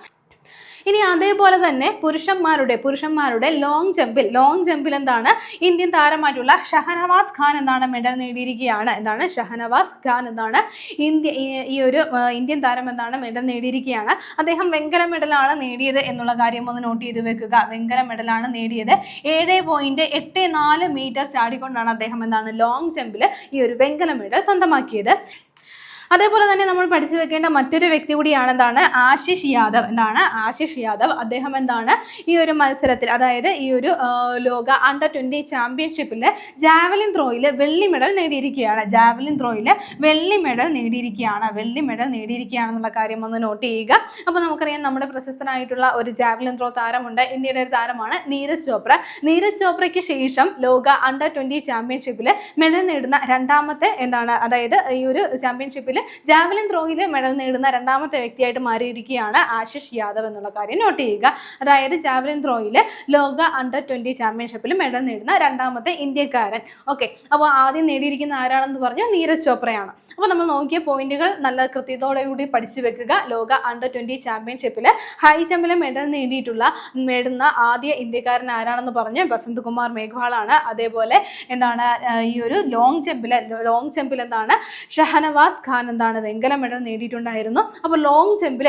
ഇനി അതേപോലെ തന്നെ പുരുഷന്മാരുടെ ലോങ് ജമ്പിൽ ഇന്ത്യൻ താരമായിട്ടുള്ള ഷഹനവാസ് ഖാൻ മെഡൽ നേടിയിരിക്കുകയാണ്. ഷഹനവാസ് ഖാൻ ഈ ഒരു ഇന്ത്യൻ താരം മെഡൽ നേടിയിരിക്കുകയാണ്. അദ്ദേഹം വെങ്കല മെഡലാണ് നേടിയത് എന്നുള്ള കാര്യം ഒന്ന് നോട്ട് ചെയ്ത് വെക്കുക. വെങ്കല മെഡലാണ് നേടിയത്. 7.84 മീറ്റർ ചാടിക്കൊണ്ടാണ് അദ്ദേഹം ലോങ് ജമ്പിൽ ഈ ഒരു വെങ്കല മെഡൽ സ്വന്തമാക്കിയത്. അതേപോലെ തന്നെ നമ്മൾ പഠിച്ചു വെക്കേണ്ട മറ്റൊരു വ്യക്തി കൂടിയാണ് എന്താണ് ആശിഷ് യാദവ്. എന്താണ് ആശിഷ് യാദവ്? അദ്ദേഹം എന്താണ് ഈ ഒരു മത്സരത്തിൽ, അതായത് ഈ ഒരു ലോക അണ്ടർ-20 ചാമ്പ്യൻഷിപ്പിൽ ജാവലിൻ ത്രോയിൽ വെള്ളി മെഡൽ നേടിയിരിക്കുകയാണ്. ജാവലിൻ ത്രോയിൽ വെള്ളി മെഡൽ നേടിയിരിക്കുകയാണെന്നുള്ള കാര്യം ഒന്ന് നോട്ട് ചെയ്യുക. അപ്പോൾ നമുക്കറിയാം നമ്മുടെ പ്രശസ്തനായിട്ടുള്ള ഒരു ജാവലിൻ ത്രോ താരമുണ്ട്, ഇന്ത്യയുടെ ഒരു താരമാണ് നീരജ് ചോപ്ര. നീരജ് ചോപ്രയ്ക്ക് ശേഷം ലോക അണ്ടർ-20 ചാമ്പ്യൻഷിപ്പിൽ മെഡൽ നേടുന്ന രണ്ടാമത്തെ അതായത് ഈ ഒരു ചാമ്പ്യൻഷിപ്പിൽ ജാവലിൻ ത്രോയിൽ മെഡൽ നേടുന്ന രണ്ടാമത്തെ വ്യക്തിയായിട്ട് മാറിയിരിക്കുകയാണ് ആശിഷ് യാദവ് എന്നുള്ള കാര്യം നോട്ട് ചെയ്യുക. അതായത് ജാവലിൻ ത്രോയിൽ ലോക അണ്ടർ-20 ചാമ്പ്യൻഷിപ്പിൽ മെഡൽ നേടുന്ന രണ്ടാമത്തെ ഇന്ത്യക്കാരൻ. ഓക്കെ, അപ്പോൾ ആദ്യം നേടിയിരിക്കുന്ന ആരാണെന്ന് പറഞ്ഞു? നീരജ് ചോപ്രയാണ്. അപ്പോൾ നമ്മൾ നോക്കിയ പോയിന്റുകൾ നല്ല കൃത്യതയോടുകൂടി പഠിച്ചു വെക്കുക. ലോക അണ്ടർ-20 ചാമ്പ്യൻഷിപ്പിൽ ഹൈ ജമ്പിൽ മെഡൽ നേടുന്ന ആദ്യ ഇന്ത്യക്കാരൻ ആരാണെന്ന് പറഞ്ഞ് ബസന്ത് കുമാർ മേഘ്വാൾ ആണ്. അതേപോലെ ഈ ഒരു ലോങ് ജമ്പിൽ ഷഹനവാസ് ഖാൻ വെങ്കല മെഡൽ നേടിയിട്ടുണ്ടായിരുന്നു. അപ്പോൾ ലോങ് ജമ്പിൽ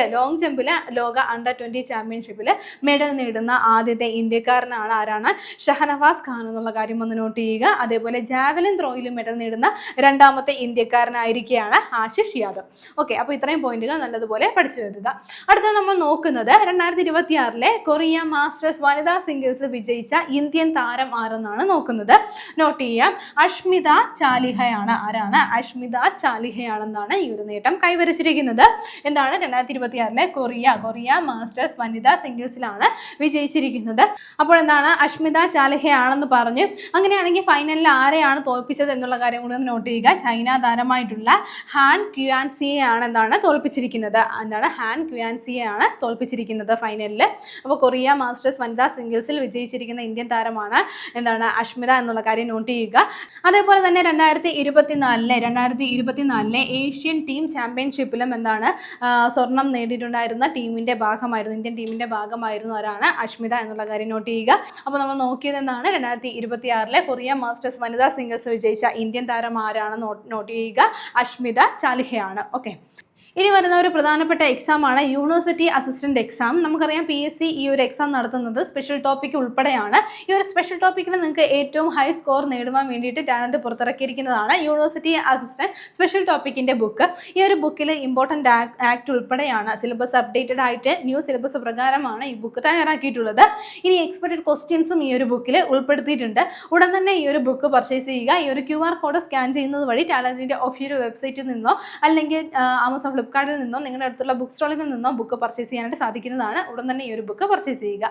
ലോക അണ്ടർ-20 ചാമ്പ്യൻഷിപ്പിൽ മെഡൽ നേടുന്ന ആദ്യത്തെ ഇന്ത്യക്കാരനാണ് ആരാണ്? ഷഹനവാസ് ഖാൻ എന്നുള്ള കാര്യം ഒന്ന് നോട്ട് ചെയ്യുക. അതേപോലെ ജാവലിൻ ത്രോയിൽ മെഡൽ നേടുന്ന രണ്ടാമത്തെ ഇന്ത്യക്കാരനായിരിക്കുകയാണ് ആശിഷ് യാദവ്. ഓക്കെ, അപ്പോൾ ഇത്രയും പോയിന്റുകൾ നല്ലതുപോലെ പഠിച്ചു വെക്കുക. അടുത്ത നമ്മൾ നോക്കുന്നത് 2026 കൊറിയ മാസ്റ്റേഴ്സ് വനിതാ സിംഗിൾസ് വിജയിച്ച ഇന്ത്യൻ താരം ആരെന്നാണ് നോക്കുന്നത്. നോട്ട് ചെയ്യാം, അഷ്മിത ചാലിഹയാണ്. ആരാണ്? അഷ്മിത ചാലിഹയാണെന്നാണ് ഈ ഒരു നേട്ടം കൈവരിച്ചിരിക്കുന്നത്. 2026 കൊറിയ മാസ്റ്റേഴ്സ് വനിതാ സിംഗിൾസിലാണ് വിജയിച്ചിരിക്കുന്നത്. അപ്പോൾ അഷ്മിത ചാലിഹയാണെന്ന് പറഞ്ഞു. അങ്ങനെയാണെങ്കിൽ ഫൈനലിൽ ആരെയാണ് തോൽപ്പിച്ചത് എന്നുള്ള കാര്യം കൂടി ഒന്ന് നോട്ട് ചെയ്യുക. ചൈന താരമായിട്ടുള്ള ഹാൻ ക്യുയാൻസിയെയാണ് തോൽപ്പിച്ചിരിക്കുന്നത്. ഹാൻ ക്യുയാൻസിയെയാണ് തോൽപ്പിച്ചിരിക്കുന്നത് ഫൈനലിൽ. അപ്പോൾ കൊറിയ മാസ്റ്റേഴ്സ് വനിതാ സിംഗിൾസിൽ വിജയിച്ചിരിക്കുന്ന ഇന്ത്യൻ താരമാണ് അഷ്മിത എന്നുള്ള കാര്യം നോട്ട് ചെയ്യുക. അതേപോലെ തന്നെ 2024 ഏഷ്യൻ ടീം ചാമ്പ്യൻഷിപ്പിലും സ്വർണം നേടിയിട്ടുണ്ടായിരുന്ന ഇന്ത്യൻ ടീമിന്റെ ഭാഗമായിരുന്നു ആരാണ്? അഷ്മിത എന്നുള്ള കാര്യം നോട്ട് ചെയ്യുക. അപ്പോൾ നമ്മൾ നോക്കിയത് 2026 കൊറിയ മാസ്റ്റേഴ്സ് വനിതാ സിംഗിൾസ് വിജയിച്ച ഇന്ത്യൻ താരം ആരാണ് നോട്ട് ചെയ്യുക? അഷ്മിത ചാലിഹയാണ്. ഓക്കെ, ഇനി വരുന്ന ഒരു പ്രധാനപ്പെട്ട എക്സാമാണ് യൂണിവേഴ്സിറ്റി അസിസ്റ്റന്റ് എക്സാം. നമുക്കറിയാം PSC ഈ ഒരു എക്സാം നടത്തുന്നത് സ്പെഷ്യൽ ടോപ്പിക് ഉൾപ്പെടെയാണ്. ഈ ഒരു സ്പെഷ്യൽ ടോപ്പിക്കിൽ നിങ്ങൾക്ക് ഏറ്റവും ഹൈ സ്കോർ നേടുവാൻ വേണ്ടിയിട്ട് ടാലന്റ് പുറത്തിറക്കിയിരിക്കുന്നതാണ് യൂണിവേഴ്സിറ്റി അസിസ്റ്റന്റ് സ്പെഷ്യൽ ടോപ്പിക്കിന്റെ ബുക്ക്. ഈ ഒരു ബുക്കിൽ ഇമ്പോർട്ടൻ്റ് ആക്ട് ഉൾപ്പെടെയാണ് സിലബസ് അപ്ഡേറ്റഡ് ആയിട്ട് ന്യൂ സിലബസ് പ്രകാരമാണ് ഈ ബുക്ക് തയ്യാറാക്കിയിട്ടുള്ളത്. ഇനി എക്സ്പെക്റ്റഡ് ക്വസ്റ്റ്യൻസും ഈ ഒരു ബുക്കിൽ ഉൾപ്പെടുത്തിയിട്ടുണ്ട്. ഉടൻ തന്നെ ഈ ഒരു ബുക്ക് പർച്ചേസ് ചെയ്യുക. ഈ ഒരു QR കോഡ് സ്കാൻ ചെയ്യുന്നത് വഴി ടാലന്റിന്റെ ഒഫീഷ്യൽ വെബ്സൈറ്റിൽ നിന്നോ അല്ലെങ്കിൽ ആമസോൺ ഫ്ലിപ്കാർട്ടിൽ നിന്നോ നിങ്ങളുടെ അടുത്തുള്ള ബുക്ക് സ്റ്റോളിൽ നിന്നോ ബുക്ക് പർച്ചേസ് ചെയ്യാനായിട്ട് സാധിക്കുന്നതാണ്. ഉടൻ തന്നെ ഈ ഒരു ബുക്ക് പർച്ചേസ് ചെയ്യുക.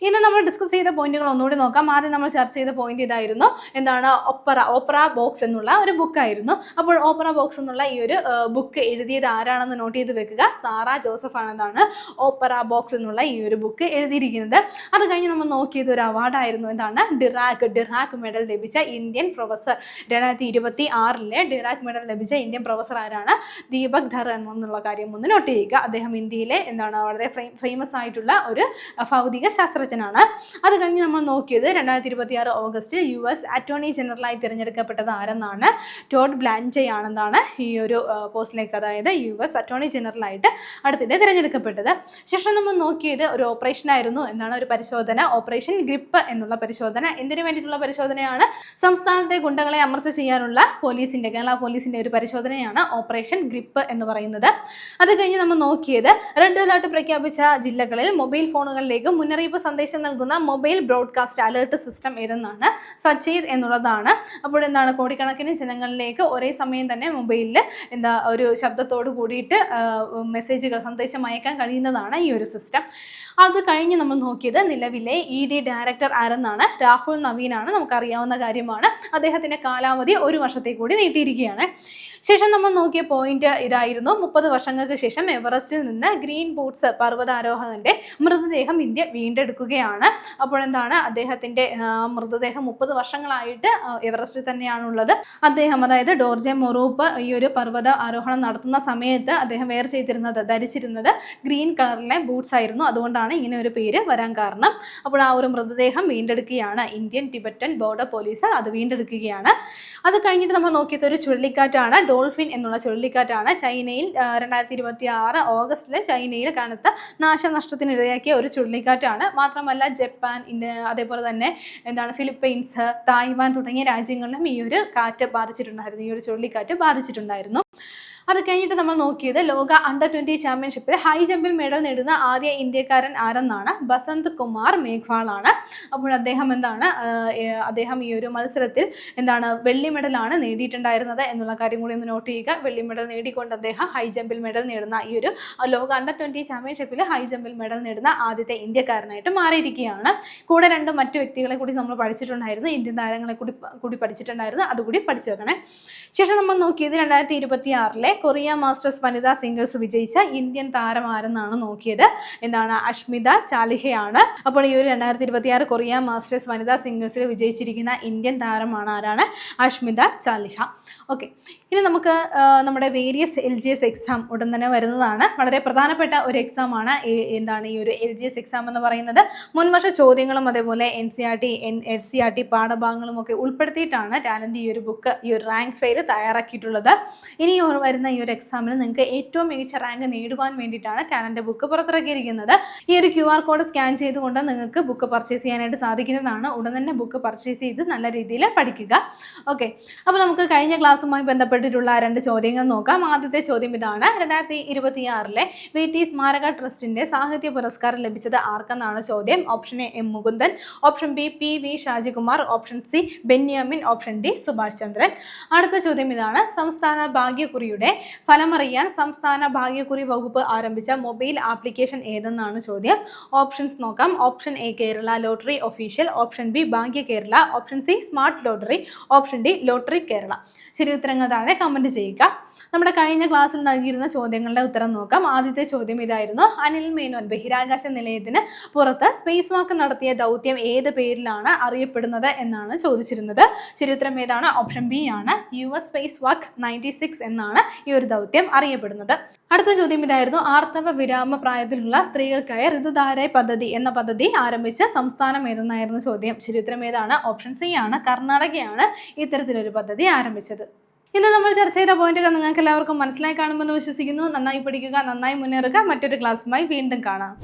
ഇന്ന് നമ്മൾ ഡിസ്കസ് ചെയ്ത പോയിന്റുകൾ ഒന്നുകൂടി നോക്കാം. ആദ്യം നമ്മൾ ചർച്ച ചെയ്ത പോയിന്റ് ഇതായിരുന്നു. ഓപ്പറ ബോക്സ് എന്നുള്ള ഒരു ബുക്കായിരുന്നു. അപ്പോൾ ഓപ്പറ ബോക്സ് എന്നുള്ള ഈ ഒരു ബുക്ക് എഴുതിയത് ആരാണെന്ന് നോട്ട് ചെയ്ത് വെക്കുക. സാറ ജോസഫ് ആണ് ഓപ്പറ ബോക്സ് എന്നുള്ള ഈ ഒരു ബുക്ക് എഴുതിയിരിക്കുന്നത്. അത് കഴിഞ്ഞ് നമ്മൾ നോക്കിയത് ഒരു അവാർഡായിരുന്നു. ഡിറാക്ക് മെഡൽ ലഭിച്ച ഇന്ത്യൻ പ്രൊഫസർ 2026 ഡിറാക്ക് മെഡൽ ലഭിച്ച ഇന്ത്യൻ പ്രൊഫസർ ആരാണ്? ദീപക് ധർ എന്നുള്ള കാര്യം ഒന്ന് നോട്ട് ചെയ്യുക. അദ്ദേഹം ഇന്ത്യയിലെ വളരെ ഫേമസ് ആയിട്ടുള്ള ഒരു ഭൗതിക ശാസ്ത്രജ്ഞനാണ്. അത് കഴിഞ്ഞ് നമ്മൾ നോക്കിയത് 2026 ഓഗസ്റ്റിൽ US അറ്റോർണി ജനറലായി തിരഞ്ഞെടുക്കപ്പെട്ടത് ആരെന്നാണ്? ടോഡ് ബ്ലാഞ്ചെ ആണെന്നാണ് ഈ ഒരു പോസ്റ്റിലേക്ക്, അതായത് US അറ്റോർണി ജനറലായിട്ട് അടുത്തിടെ തിരഞ്ഞെടുക്കപ്പെട്ടത്. ശേഷം നമ്മൾ നോക്കിയത് ഒരു ഓപ്പറേഷൻ ആയിരുന്നു. ഒരു പരിശോധന, ഓപ്പറേഷൻ ഗ്രിപ്പ് എന്നുള്ള പരിശോധന. എന്തിനു വേണ്ടിയിട്ടുള്ള പരിശോധനയാണ്? സംസ്ഥാനത്തെ ഗുണ്ടകളെ അമർച്ച ചെയ്യാനുള്ള കേരള പോലീസിന്റെ ഒരു പരിശോധനയാണ് ഓപ്പറേഷൻ ഗ്രിപ്പ് എന്ന് പറയുന്നത്. അത് കഴിഞ്ഞ് നമ്മൾ നോക്കിയത് റെഡ് അലേർട്ട് പ്രഖ്യാപിച്ച ജില്ലകളിൽ മൊബൈൽ ഫോണുകളിലേക്ക് മുന്നറിയിപ്പ് സന്ദേശം നൽകുന്ന മൊബൈൽ ബ്രോഡ്കാസ്റ്റ് അലേർട്ട് സിസ്റ്റം ഏതെന്നാണ്? സച്ചേത് എന്നുള്ളതാണ്. അപ്പോൾ കോടിക്കണക്കിന് ജനങ്ങളിലേക്ക് ഒരേ സമയം തന്നെ മൊബൈലിൽ ഒരു ശബ്ദത്തോട് കൂടിയിട്ട് സന്ദേശം അയക്കാൻ കഴിയുന്നതാണ് ഈ ഒരു സിസ്റ്റം. അത് കഴിഞ്ഞ് നമ്മൾ നോക്കിയത് നിലവിലെ ED ഡയറക്ടർ ആരെന്നാണ്? രാഹുൽ നവീനാണ്. നമുക്കറിയാവുന്ന കാര്യമാണ്. അദ്ദേഹത്തിന്റെ കാലാവധി 1 വർഷത്തേക്ക് കൂടി നീട്ടിയിരിക്കുകയാണ്. ശേഷം നമ്മൾ നോക്കിയ പോയിന്റ് ഇതായിരുന്നു. 30 വർഷങ്ങൾക്ക് ശേഷം എവറസ്റ്റിൽ നിന്ന് ഗ്രീൻ ബൂട്ട്സ് പർവ്വതാരോഹകന്റെ മൃതദേഹം ഇന്ത്യ വീണ്ടെടുക്കുകയാണ്. അപ്പോൾ അദ്ദേഹത്തിന്റെ മൃതദേഹം 30 വർഷങ്ങളായിട്ട് എവറസ്റ്റിൽ തന്നെയാണുള്ളത്. അദ്ദേഹം, അതായത് ഡോർജെ മൊറൂപ്പ് ഈ ഒരു പർവ്വത ആരോഹണം നടത്തുന്ന സമയത്ത് അദ്ദേഹം ധരിച്ചിരുന്നത് ഗ്രീൻ കളറിലെ ബൂട്ട്സ് ആയിരുന്നു. അതുകൊണ്ടാണ് ഇങ്ങനെ ഒരു പേര് വരാൻ കാരണം. അപ്പോൾ ആ ഒരു മൃതദേഹം വീണ്ടെടുക്കുകയാണ് ഇന്ത്യൻ ടിബറ്റൻ ബോർഡർ പോലീസ്, അത് വീണ്ടെടുക്കുകയാണ്. അത് കഴിഞ്ഞിട്ട് നമ്മൾ നോക്കിയത് ഒരു ചുഴലിക്കാറ്റാണ്. ഡോൾഫിൻ എന്നുള്ള ചുഴലിക്കാറ്റാണ്. ചൈനയിൽ 2026 ഓഗസ്റ്റിൽ ചൈനയിൽ കനത്ത നാശനഷ്ടത്തിനിടയാക്കിയ ഒരു ചുഴലിക്കാറ്റാണ്. മാത്രമല്ല ജപ്പാൻ, അതേപോലെ തന്നെ ഫിലിപ്പൈൻസ്, തായ്വാൻ തുടങ്ങിയ രാജ്യങ്ങളിലും ഈ ഒരു ചുഴലിക്കാറ്റ് ബാധിച്ചിട്ടുണ്ടായിരുന്നു. അത് കഴിഞ്ഞിട്ട് നമ്മൾ നോക്കിയത് ലോക അണ്ടർ 20 ചാമ്പ്യൻഷിപ്പിൽ ഹൈ ജമ്പിൽ മെഡൽ നേടുന്ന ആദ്യ ഇന്ത്യക്കാരൻ ആരെന്നാണ്. ബസന്ത് കുമാർ മേഘ്വാൾ ആണ്. അപ്പോൾ അദ്ദേഹം ഈ ഒരു മത്സരത്തിൽ വെള്ളി മെഡലാണ് നേടിയിട്ടുണ്ടായിരുന്നത് എന്നുള്ള കാര്യം കൂടി ഒന്ന് നോട്ട് ചെയ്യുക. വെള്ളി മെഡൽ നേടിക്കൊണ്ട് അദ്ദേഹം ഹൈ ജമ്പിൽ മെഡൽ നേടുന്ന ഈ ഒരു ലോക അണ്ടർ 20 ചാമ്പ്യൻഷിപ്പിൽ ഹൈ ജമ്പിൽ മെഡൽ നേടുന്ന ആദ്യത്തെ ഇന്ത്യക്കാരനായിട്ട് മാറിയിരിക്കുകയാണ്. കൂടെ രണ്ട് മറ്റു വ്യക്തികളെ കൂടി നമ്മൾ പഠിച്ചിട്ടുണ്ടായിരുന്നു, ഇന്ത്യൻ താരങ്ങളെ കൂടി പഠിച്ചിട്ടുണ്ടായിരുന്നു, അതുകൂടി പഠിച്ചു വെക്കണേ. ശേഷം നമ്മൾ നോക്കിയത് 2026 കൊറിയ മാസ്റ്റേഴ്സ് വനിതാ സിംഗിൾസ് വിജയിച്ച ഇന്ത്യൻ താരം ആരെന്നാണ് നോക്കിയത്. അഷ്മിത ചാലിഹയാണ്. അപ്പോൾ ഈ ഒരു 2026 കൊറിയ മാസ്റ്റേഴ്സ് വനിതാ സിംഗിൾസിൽ വിജയിച്ചിരിക്കുന്ന ഇന്ത്യൻ താരമാണ് ആരാണ്? അഷ്മിത ചാലിഹ. ഓക്കെ, ഇനി നമുക്ക് നമ്മുടെ വേരിയസ് LGS എക്സാം ഉടൻ തന്നെ വരുന്നതാണ്. വളരെ പ്രധാനപ്പെട്ട ഒരു എക്സാമാണ് ഈ ഒരു LGS എക്സാം എന്ന് പറയുന്നത്. മുൻവർഷ ചോദ്യങ്ങളും അതേപോലെ NCERT പാഠഭാഗങ്ങളും ഒക്കെ ഉൾപ്പെടുത്തിയിട്ടാണ് ടാലന്റ് ഈ ഒരു ബുക്ക്, ഈ ഒരു റാങ്ക് ഫെയർ തയ്യാറാക്കിയിട്ടുള്ളത്. ഇനി വരുന്ന ഈ ഒരു എക്സാമിന് നിങ്ങൾക്ക് ഏറ്റവും മികച്ച റാങ്ക് നേടുവാൻ വേണ്ടിയിട്ടാണ് ടാലന്റ് ബുക്ക് പുറത്തിറക്കിയിരിക്കുന്നത്. ഈ ഒരു QR കോഡ് സ്കാൻ ചെയ്തുകൊണ്ട് നിങ്ങൾക്ക് ബുക്ക് പർച്ചേസ് ചെയ്യാനായിട്ട് സാധിക്കുന്നതാണ്. ഉടൻ തന്നെ ബുക്ക് പർച്ചേസ് ചെയ്ത് നല്ല രീതിയിൽ പഠിക്കുക. ഓക്കെ, അപ്പോൾ നമുക്ക് കഴിഞ്ഞ ക്ലാസ്സുമായി ബന്ധപ്പെട്ടിട്ടുള്ള 2 ചോദ്യങ്ങൾ നോക്കാം. ആദ്യത്തെ ചോദ്യം ഇതാണ്. 2026 VT സ്മാരക ട്രസ്റ്റിന്റെ സാഹിത്യ പുരസ്കാരം ലഭിച്ചത് ആർക്കെന്നാണ് ചോദ്യം. Option A M Mukundan, option B PV Shajikumar, option C Benyamin, option D Subhash Chandran. അടുത്ത ചോദ്യം ഇതാണ്. സംസ്ഥാന ഭാഗ്യക്കുറിയുടെ ഫലമറിയാൻ സംസ്ഥാന ഭാഗ്യക്കുറി വകുപ്പ് ആരംഭിച്ച മൊബൈൽ ആപ്ലിക്കേഷൻ ഏതെന്നാണ് ചോദ്യം. ഓപ്ഷൻസ് നോക്കാം. Option A Kerala lottery official, option B Bhagya Kerala, option C smart lottery, option D lottery Kerala. ശരി ഉത്തരങ്ങൾ താഴെ കമന്റ് ചെയ്യുക. നമ്മുടെ കഴിഞ്ഞ ക്ലാസ്സിൽ നൽകിയിരുന്ന ചോദ്യങ്ങളുടെ ഉത്തരം നോക്കാം. ആദ്യത്തെ ചോദ്യം ഇതായിരുന്നു. അനിൽ മേനോൻ ബഹിരാകാശ നിലയത്തിന് പുറത്ത് സ്പേസ് വാക്ക് നടത്തിയ ദൗത്യം ഏത് പേരിലാണ് അറിയപ്പെടുന്നത് എന്നാണ് ചോദിച്ചിരുന്നത്. ശരി ഉത്തരം ഏതാണ്? ഓപ്ഷൻ ബി ആണ്. US സ്പേസ് വാക്ക് 96 എന്നാണ് ഈ ഒരു ദൗത്യം അറിയപ്പെടുന്നത്. അടുത്ത ചോദ്യം ഇതായിരുന്നു. ആർത്തവ വിരാമ പ്രായത്തിലുള്ള സ്ത്രീകൾക്കായി ഋതുധാര പദ്ധതി എന്ന പദ്ധതി ആരംഭിച്ച സംസ്ഥാനം ഏതെന്നായിരുന്നു ചോദ്യം. ശരി ഉത്തരം ഏതാണ്? ഓപ്ഷൻ സി ആണ്. കർണാടകയാണ് ഇത്തരത്തിലൊരു പദ്ധതി ആരംഭിച്ചത്. ഇന്ന് നമ്മൾ ചർച്ച ചെയ്ത പോയിന്റുകൾ നിങ്ങൾക്ക് എല്ലാവർക്കും മനസ്സിലായി കാണുമെന്ന് വിശ്വസിക്കുന്നു. നന്നായി പഠിക്കുക, നന്നായി മുന്നേറുക. മറ്റൊരു ക്ലാസ്സുമായി വീണ്ടും കാണാം.